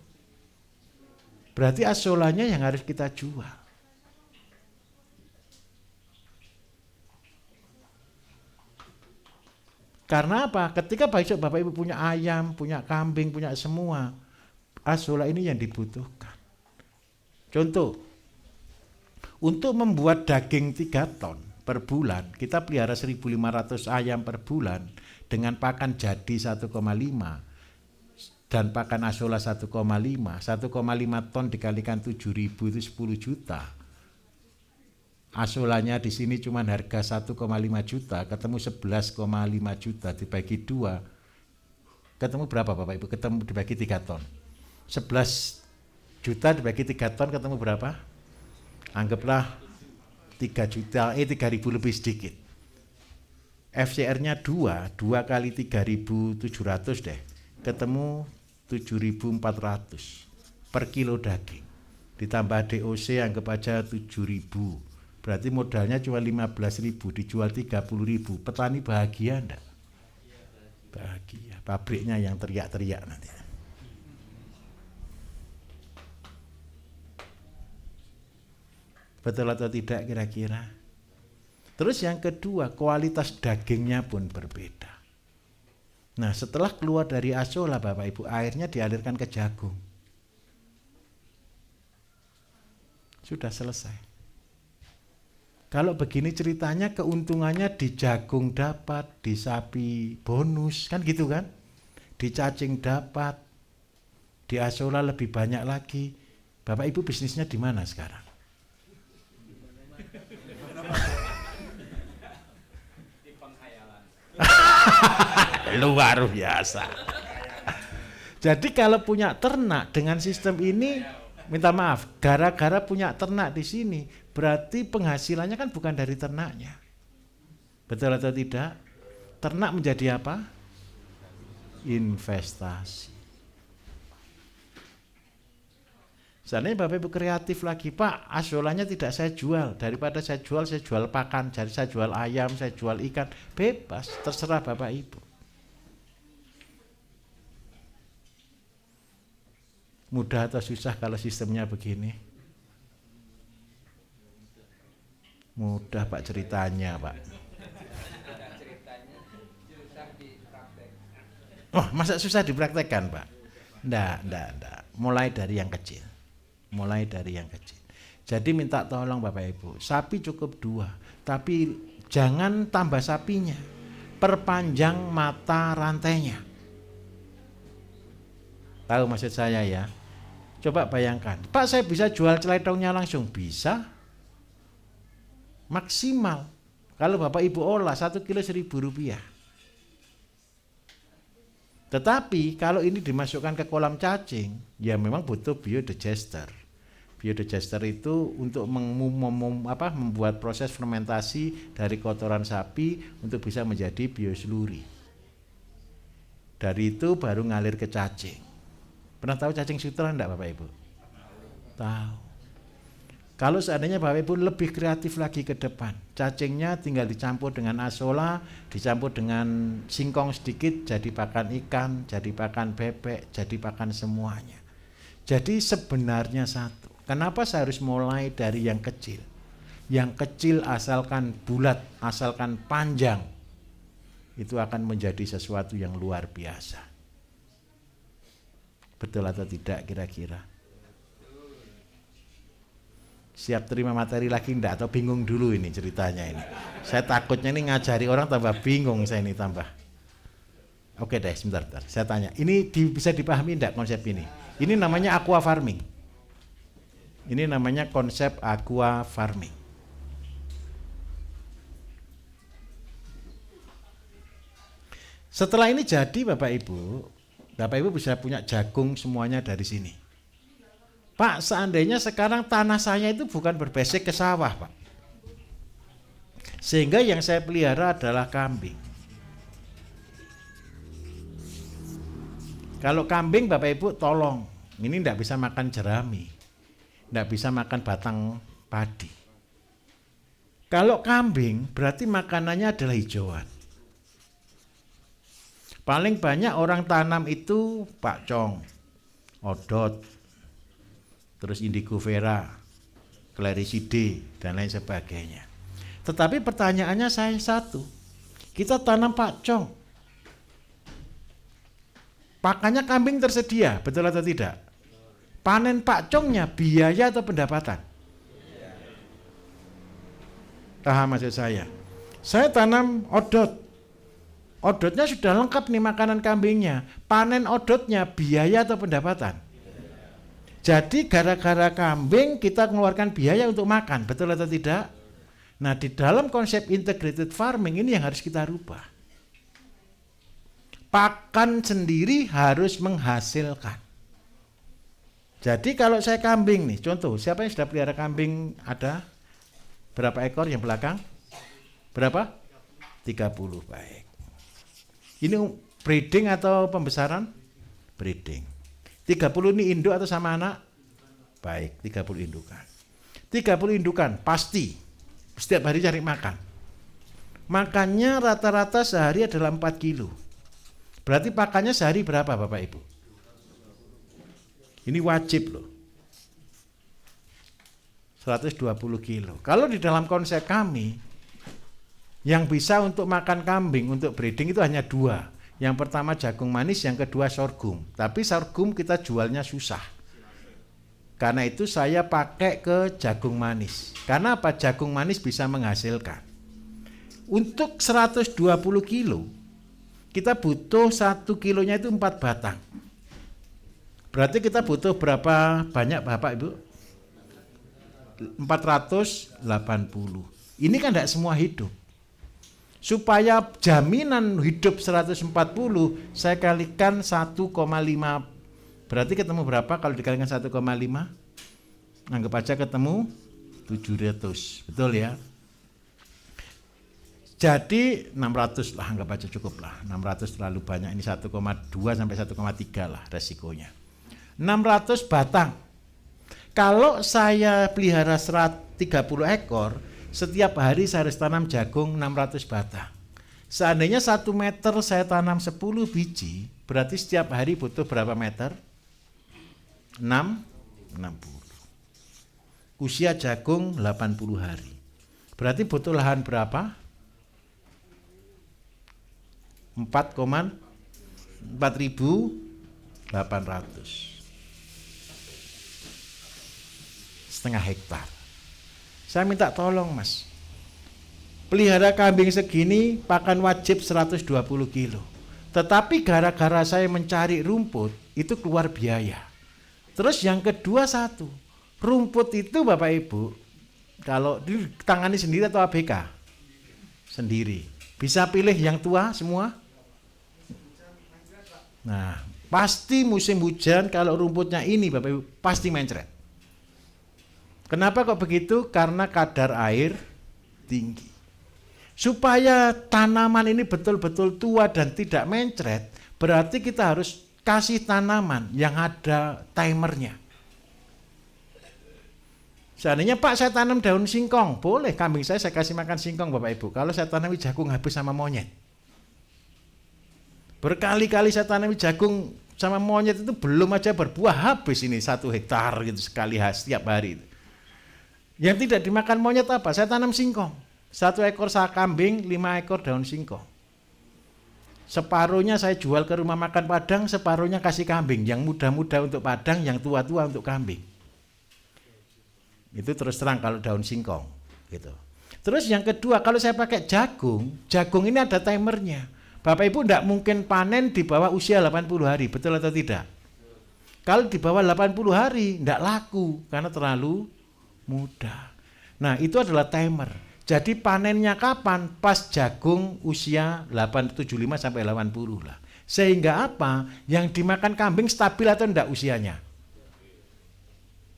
[SPEAKER 1] Berarti asolanya yang harus kita jual. Karena apa? Ketika Bapak Ibu punya ayam, punya kambing, punya semua, asola ini yang dibutuhkan. Contoh, untuk membuat daging 3 ton per bulan, kita pelihara 1.500 ayam per bulan dengan pakan jadi 1,5 dan pakan asola 1,5 ton dikalikan 7.000 itu 10 juta. Asolanya di sini cuma harga 1,5 juta, ketemu 11,5 juta dibagi 2. Ketemu berapa Bapak Ibu? Ketemu dibagi 3 ton. 11 juta dibagi 3 ton ketemu berapa? Anggaplah 3 juta, 3.000 lebih sedikit. FCR-nya 2 kali 3.700 deh. Ketemu 7.400 per kilo daging. Ditambah DOC anggap aja 7.000. Berarti modalnya cuma 15.000, dijual 30.000. Petani bahagia enggak? Bahagia. Pabriknya yang teriak-teriak nanti. Betul atau tidak kira-kira? Terus yang kedua, kualitas dagingnya pun berbeda. Nah, setelah keluar dari asola Bapak Ibu, airnya dialirkan ke jagung. Sudah selesai. Kalau begini ceritanya, keuntungannya di jagung dapat, di sapi bonus, kan gitu kan? Di cacing dapat, di asola lebih banyak lagi. Bapak Ibu bisnisnya di mana sekarang?
[SPEAKER 2] Di pengkhayalan.
[SPEAKER 1] Luar biasa. Jadi kalau punya ternak dengan sistem ini, minta maaf, gara-gara punya ternak di sini, berarti penghasilannya kan bukan dari ternaknya. Betul atau tidak? Ternak menjadi apa? Investasi. Seandainya Bapak Ibu kreatif lagi, Pak, asolanya tidak saya jual. Daripada saya jual pakan. Jadi saya jual ayam, saya jual ikan. Bebas, terserah Bapak Ibu. Mudah atau susah kalau sistemnya begini? Mudah Pak ceritanya Pak.
[SPEAKER 2] Ceritanya susah di
[SPEAKER 1] Oh, masa susah dipraktekkan, Pak? Ndak. Mulai dari yang kecil. Jadi minta tolong Bapak Ibu, sapi cukup 2, tapi jangan tambah sapinya. Perpanjang mata rantainya. Tahu maksud saya ya? Coba bayangkan, Pak saya bisa jual celetongnya langsung? Bisa. Maksimal. Kalau Bapak Ibu olah 1 kilo Rp1.000. Tetapi kalau ini dimasukkan ke kolam cacing, ya memang butuh biodigester. Biodigester itu untuk membuat proses fermentasi dari kotoran sapi untuk bisa menjadi biosluri. Dari itu baru ngalir ke cacing. Pernah tahu cacing sutra enggak Bapak Ibu? Tahu. Kalau seandainya Bapak Ibu lebih kreatif lagi ke depan, cacingnya tinggal dicampur dengan asola, dicampur dengan singkong sedikit, jadi pakan ikan, jadi pakan bebek, jadi pakan semuanya. Jadi sebenarnya satu. Kenapa saya harus mulai dari yang kecil? Yang kecil asalkan bulat, asalkan panjang, itu akan menjadi sesuatu yang luar biasa. Betul atau tidak kira-kira? Siap terima materi lagi enggak atau bingung dulu ini ceritanya ini? Saya takutnya ini ngajari orang tambah bingung saya ini tambah. Oke deh, sebentar. Saya tanya, ini bisa dipahami enggak konsep ini? Ini namanya aqua farming. Ini namanya konsep aqua farming. Setelah ini jadi Bapak Ibu bisa punya jagung semuanya dari sini. Pak, seandainya sekarang tanah saya itu bukan berbasik ke sawah, Pak. Sehingga yang saya pelihara adalah kambing. Kalau kambing Bapak Ibu tolong, ini tidak bisa makan jerami, tidak bisa makan batang padi. Kalau kambing berarti makanannya adalah hijauan. Paling banyak orang tanam itu pakcong, odot, terus indigo vera, clericide, dan lain sebagainya. Tetapi pertanyaannya saya satu, kita tanam pakcong, pakannya kambing tersedia, betul atau tidak? Panen pakcongnya biaya atau pendapatan? Paham maksud saya? Saya tanam odot, odotnya sudah lengkap nih makanan kambingnya, panen odotnya biaya atau pendapatan? Jadi gara-gara kambing kita mengeluarkan biaya untuk makan, betul atau tidak? Nah di dalam konsep integrated farming ini yang harus kita rubah. Pakan sendiri harus menghasilkan. Jadi kalau saya kambing nih, contoh siapa yang sudah pelihara kambing ada? Berapa ekor yang belakang? Berapa? 30, baik. Ini breeding atau pembesaran? Breeding. 30 ini induk atau sama anak? Baik, 30 indukan. 30 indukan, pasti. Setiap hari cari makan. Makannya rata-rata sehari adalah 4 kilo. Berarti pakannya sehari berapa Bapak Ibu? Ini wajib loh. 120 kilo. Kalau di dalam konsep kami, yang bisa untuk makan kambing, untuk breeding itu hanya 2. Yang pertama jagung manis, yang kedua sorghum. Tapi sorghum kita jualnya susah. Karena itu saya pakai ke jagung manis. Karena apa? Jagung manis bisa menghasilkan. Untuk 120 kilo, kita butuh 1 kilonya itu 4 batang. Berarti kita butuh berapa banyak Bapak Ibu? 480. Ini kan tidak semua hidup. Supaya jaminan hidup 140 saya kalikan 1,5, berarti ketemu berapa kalau dikalikan 1,5? Anggap aja ketemu 700, betul ya? Jadi 600 lah, anggap aja cukup lah. 600 terlalu banyak, ini 1,2 sampai 1,3 lah resikonya. 600 batang. Kalau saya pelihara 30 ekor, setiap hari saya harus tanam jagung 600 batang. Seandainya 1 meter saya tanam 10 biji, berarti setiap hari butuh berapa meter? 60. Usia jagung 80 hari. Berarti butuh lahan berapa? 4,5 4.800. Setengah hektar. Saya minta tolong Mas, pelihara kambing segini pakan wajib 120 kilo. Tetapi gara-gara saya mencari rumput, itu keluar biaya. Terus yang kedua satu, rumput itu Bapak Ibu, kalau ditangani sendiri atau ABK? Sendiri. Bisa pilih yang tua semua? Nah, pasti musim hujan kalau rumputnya ini Bapak Ibu, pasti mencret. Kenapa kok begitu? Karena kadar air tinggi. Supaya tanaman ini betul-betul tua dan tidak mencret, berarti kita harus kasih tanaman yang ada timernya. Seandainya Pak saya tanam daun singkong, boleh kambing saya kasih makan singkong Bapak Ibu. Kalau saya tanami jagung habis sama monyet. Berkali-kali saya tanami jagung sama monyet itu belum aja berbuah habis ini 1 hektar gitu sekali setiap hari itu. Yang tidak dimakan monyet apa? Saya tanam singkong. 1 ekor kambing, 5 ekor daun singkong. Separuhnya saya jual ke rumah makan Padang, separuhnya kasih kambing. Yang muda-muda untuk Padang, yang tua-tua untuk kambing. Itu terus terang kalau daun singkong. Gitu. Terus yang kedua, kalau saya pakai jagung, jagung ini ada timernya. Bapak Ibu tidak mungkin panen di bawah usia 80 hari, betul atau tidak? Kalau di bawah 80 hari, tidak laku, karena terlalu muda. Nah itu adalah timer. Jadi panennya kapan? Pas jagung usia 75 sampai 80 lah. Sehingga apa? Yang dimakan kambing stabil atau enggak usianya?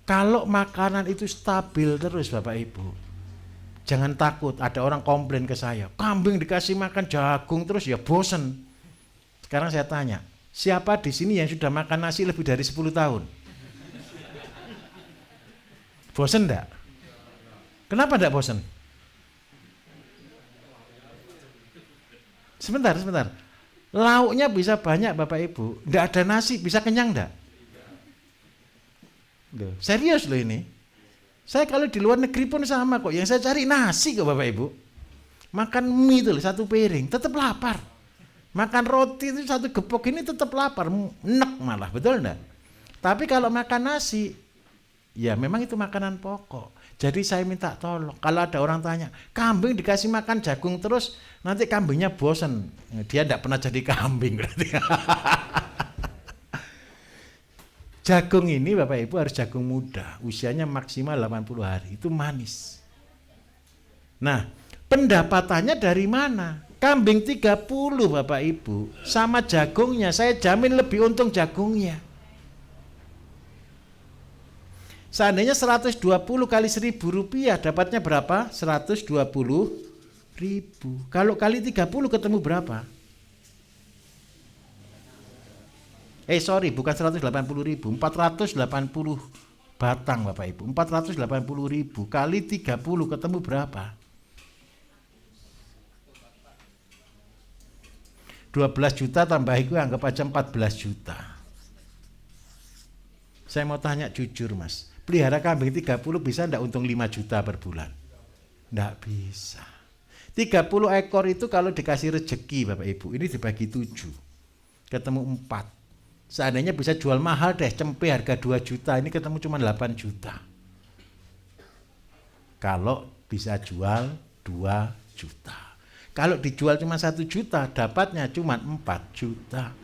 [SPEAKER 1] Kalau makanan itu stabil terus Bapak Ibu, jangan takut ada orang komplain ke saya, kambing dikasih makan jagung terus ya bosen. Sekarang saya tanya, siapa di sini yang sudah makan nasi lebih dari 10 tahun? Bosen enggak? Kenapa enggak bosen? Sebentar. Lauknya bisa banyak Bapak Ibu, enggak ada nasi, bisa kenyang enggak? Serius loh ini. Saya kalau di luar negeri pun sama kok, yang saya cari nasi kok Bapak Ibu. Makan mie itu 1 piring, tetap lapar. Makan roti itu 1 gepok ini tetap lapar, enek malah, betul enggak? Tapi kalau makan nasi, ya memang itu makanan pokok. Jadi saya minta tolong, kalau ada orang tanya, kambing dikasih makan jagung terus, nanti kambingnya bosan. Dia tidak pernah jadi kambing berarti. Jagung ini Bapak Ibu harus jagung muda, usianya maksimal 80 hari, itu manis. Nah, pendapatannya dari mana? Kambing 30 Bapak Ibu, sama jagungnya, saya jamin lebih untung jagungnya. Seandainya 120 kali 1.000 rupiah dapatnya berapa? 120.000. Kalau kali 30 ketemu berapa? Bukan 180.000, 480 batang Bapak Ibu. 480.000 kali 30 ketemu berapa? 12 juta tambah itu anggap aja 14 juta. Saya mau tanya jujur Mas, pelihara kambing 30 bisa enggak untung 5 juta per bulan? Enggak bisa. 30 ekor itu kalau dikasih rezeki Bapak Ibu, ini dibagi 7, ketemu 4. Seandainya bisa jual mahal deh, cempe harga 2 juta, ini ketemu cuma 8 juta. Kalau bisa jual 2 juta. Kalau dijual cuma 1 juta, dapatnya cuma 4 juta.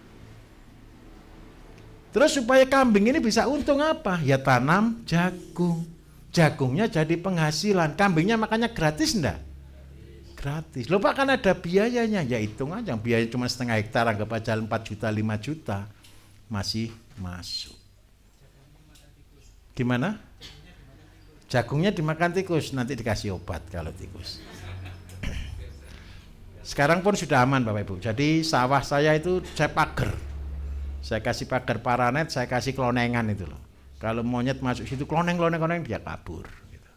[SPEAKER 1] Terus supaya kambing ini bisa untung apa? Ya tanam jagung. Jagungnya jadi penghasilan. Kambingnya makanya gratis enggak? Gratis. Loh Pak, kan ada biayanya. Ya hitung aja, biaya cuma setengah hektar, anggap aja 4 juta, 5 juta. Masih masuk. Gimana? Jagungnya dimakan tikus, nanti dikasih obat kalau tikus. Sekarang pun sudah aman Bapak Ibu. Jadi sawah saya itu saya pagar. Saya kasih pagar paranet, saya kasih klonengan itu loh. Kalau monyet masuk situ kloneng dia kabur. Gitu.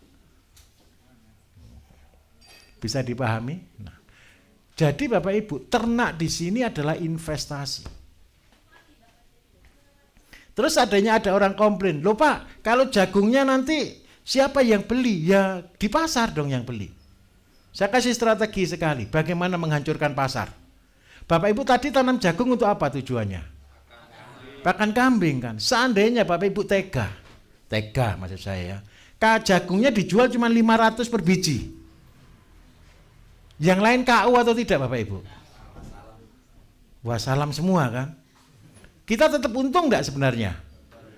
[SPEAKER 1] Bisa dipahami? Nah, jadi Bapak Ibu, ternak di sini adalah investasi. Terus adanya ada orang komplain, loh Pak, kalau jagungnya nanti siapa yang beli? Ya di pasar dong yang beli. Saya kasih strategi sekali, bagaimana menghancurkan pasar. Bapak Ibu tadi tanam jagung untuk apa tujuannya? Pakan kambing kan. Seandainya Bapak Ibu tega maksud saya ya. Jagungnya dijual cuma 500 per biji. Yang lain KU atau tidak Bapak Ibu? Wassalam semua kan. Kita tetap untung enggak sebenarnya?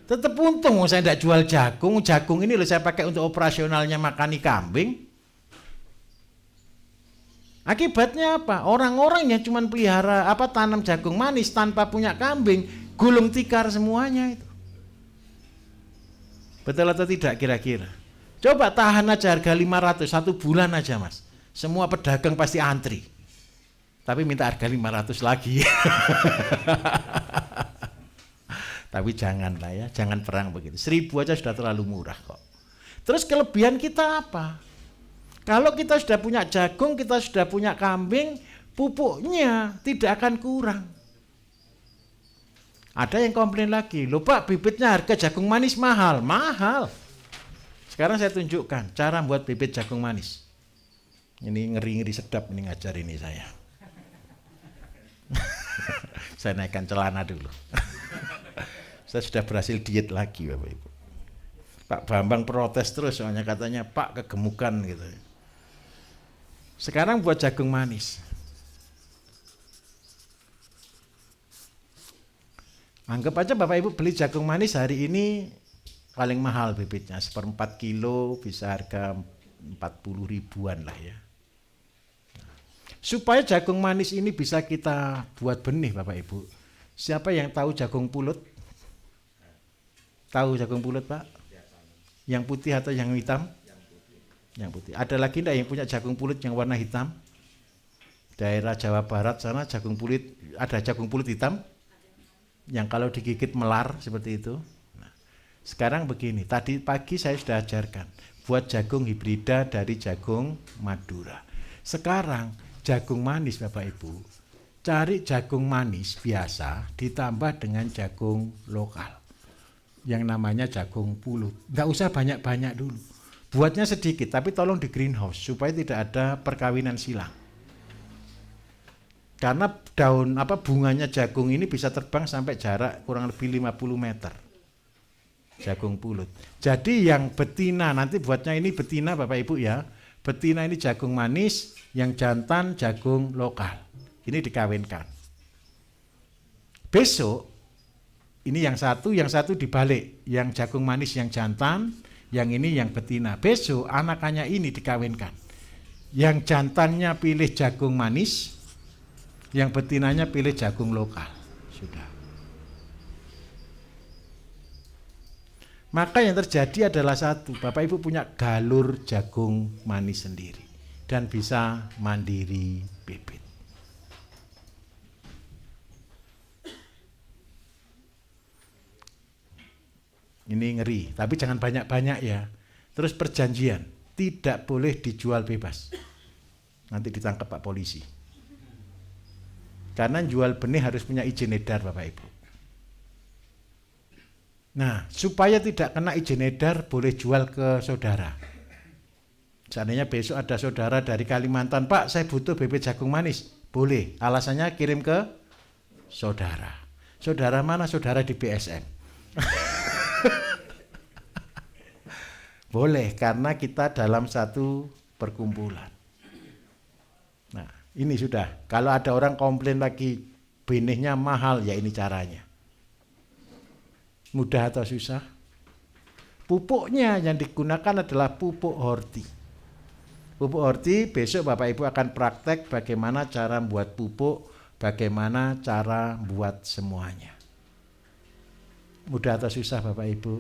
[SPEAKER 1] Tetap untung, saya tidak jual jagung. Jagung ini loh saya pakai untuk operasionalnya makani kambing. Akibatnya apa? Orang-orang yang cuma pelihara tanam jagung manis tanpa punya kambing, gulung tikar semuanya itu. Betul atau tidak kira-kira? Coba tahan aja harga 500 1 bulan aja Mas. Semua pedagang pasti antri. Tapi minta harga 500 lagi. Tapi janganlah ya, jangan perang begitu. 1.000 aja sudah terlalu murah kok. Terus kelebihan kita apa? Kalau kita sudah punya jagung, kita sudah punya kambing, pupuknya tidak akan kurang. Ada yang komplain lagi, loh Pak, bibitnya harga jagung manis mahal. Mahal. Sekarang saya tunjukkan cara buat bibit jagung manis. Ini ngeri-ngeri sedap ini ngajar ini saya. Saya naikkan celana dulu. Saya sudah berhasil diet lagi Bapak Ibu. Pak Bambang protes terus soalnya katanya Pak kegemukan gitu. Sekarang buat jagung manis. Anggap aja Bapak Ibu beli jagung manis hari ini paling mahal bibitnya, 1/4 kilo bisa harga 40 ribuan lah ya. Supaya jagung manis ini bisa kita buat benih Bapak Ibu. Siapa yang tahu jagung pulut? Tahu jagung pulut Pak? Yang putih atau yang hitam? Yang putih. Ada lagi enggak yang punya jagung pulut yang warna hitam? Daerah Jawa Barat sana jagung pulut, ada jagung pulut hitam? Yang kalau digigit melar seperti itu. Nah, sekarang begini, tadi pagi saya sudah ajarkan buat jagung hibrida dari jagung Madura. Sekarang jagung manis Bapak Ibu, cari jagung manis biasa ditambah dengan jagung lokal yang namanya jagung pulut. Nggak usah banyak-banyak dulu, buatnya sedikit tapi tolong di greenhouse supaya tidak ada perkawinan silang. Karena daun bunganya jagung ini bisa terbang sampai jarak kurang lebih 50 meter. Jagung pulut. Jadi yang betina nanti buatnya ini betina Bapak Ibu ya. Betina ini jagung manis, yang jantan jagung lokal. Ini dikawinkan. Besok ini yang satu dibalik, yang jagung manis yang jantan, yang ini yang betina. Besok anakannya ini dikawinkan. Yang jantannya pilih jagung manis, yang betinanya pilih jagung lokal. Sudah. Maka yang terjadi adalah satu, Bapak Ibu punya galur jagung manis sendiri dan bisa mandiri bibit. Ini ngeri, tapi jangan banyak-banyak ya. Terus perjanjian, tidak boleh dijual bebas. Nanti ditangkap Pak polisi. Karena jual benih harus punya izin edar Bapak Ibu. Nah, supaya tidak kena izin edar, boleh jual ke saudara. Seandainya besok ada saudara dari Kalimantan, Pak, saya butuh bibit jagung manis. Boleh, alasannya kirim ke saudara. Saudara mana? Saudara di BSM. Boleh, karena kita dalam satu perkumpulan. Nah, ini sudah. Kalau ada orang komplain lagi, benihnya mahal, ya ini caranya. Mudah atau susah? Pupuknya yang digunakan adalah pupuk horti. Pupuk horti besok Bapak Ibu akan praktek bagaimana cara buat pupuk, bagaimana cara buat semuanya. Mudah atau susah Bapak Ibu?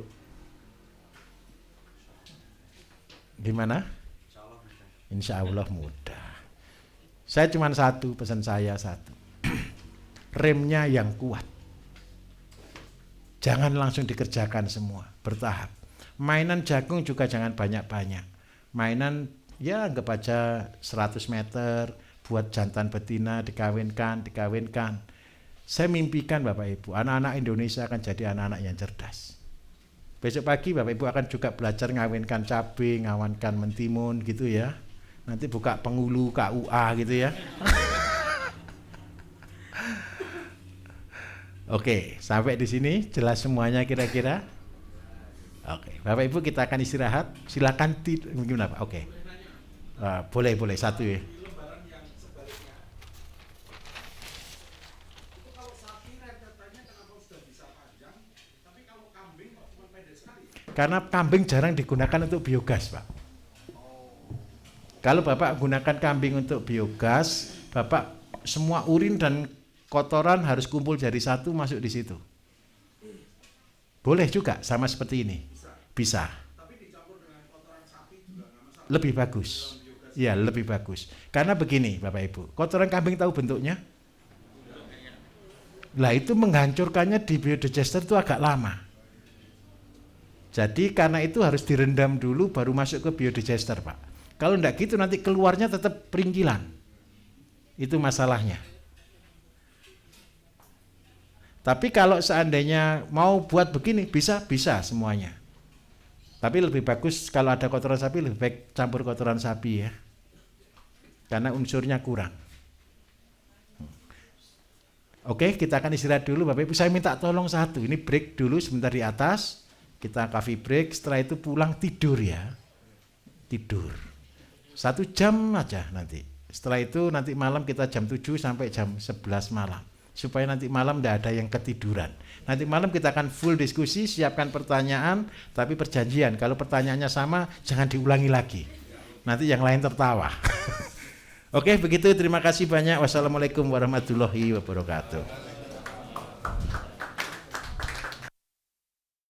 [SPEAKER 1] Gimana? Insya Allah mudah. Saya cuma satu, pesan saya satu. Remnya yang kuat. Jangan langsung dikerjakan semua, bertahap. Mainan jagung juga jangan banyak-banyak. Mainan ya anggap aja 100 meter, buat jantan betina dikawinkan. Saya mimpikan Bapak Ibu, anak-anak Indonesia akan jadi anak-anak yang cerdas. Besok pagi Bapak Ibu akan juga belajar ngawinkan cabai, ngawinkan mentimun gitu ya. Nanti buka pengulu KUA gitu ya. Oke, sampai di sini jelas semuanya kira-kira? Oke, Bapak Ibu kita akan istirahat. Silakan gimana Pak? Oke. Boleh satu ya. Karena kambing jarang digunakan untuk biogas, Pak. Kalau Bapak gunakan kambing untuk biogas, Bapak semua urin dan kotoran harus kumpul jadi satu masuk di situ. Boleh juga sama seperti ini. Bisa. Tapi dicampur dengan kotoran sapi juga nggak masalah. Lebih bagus. Ya, lebih bagus. Karena begini, Bapak Ibu, kotoran kambing tahu bentuknya? Lah itu menghancurkannya di biodigester itu agak lama. Jadi karena itu harus direndam dulu baru masuk ke biodigester, Pak. Kalau enggak gitu nanti keluarnya tetap peringkilan. Itu masalahnya. Tapi kalau seandainya mau buat begini bisa semuanya. Tapi lebih bagus kalau ada kotoran sapi lebih baik campur kotoran sapi ya. Karena unsurnya kurang. Oke, kita akan istirahat dulu Bapak Ibu. Saya minta tolong satu, ini break dulu sebentar di atas. Kita coffee break, setelah itu pulang tidur ya. Tidur. 1 jam aja nanti. Setelah itu nanti malam kita jam 7 sampai jam 11 malam. Supaya nanti malam tidak ada yang ketiduran. Nanti malam kita akan full diskusi, siapkan pertanyaan, tapi perjanjian. Kalau pertanyaannya sama, jangan diulangi lagi. Nanti yang lain tertawa. Oke, begitu. Terima kasih banyak. Wassalamualaikum warahmatullahi wabarakatuh.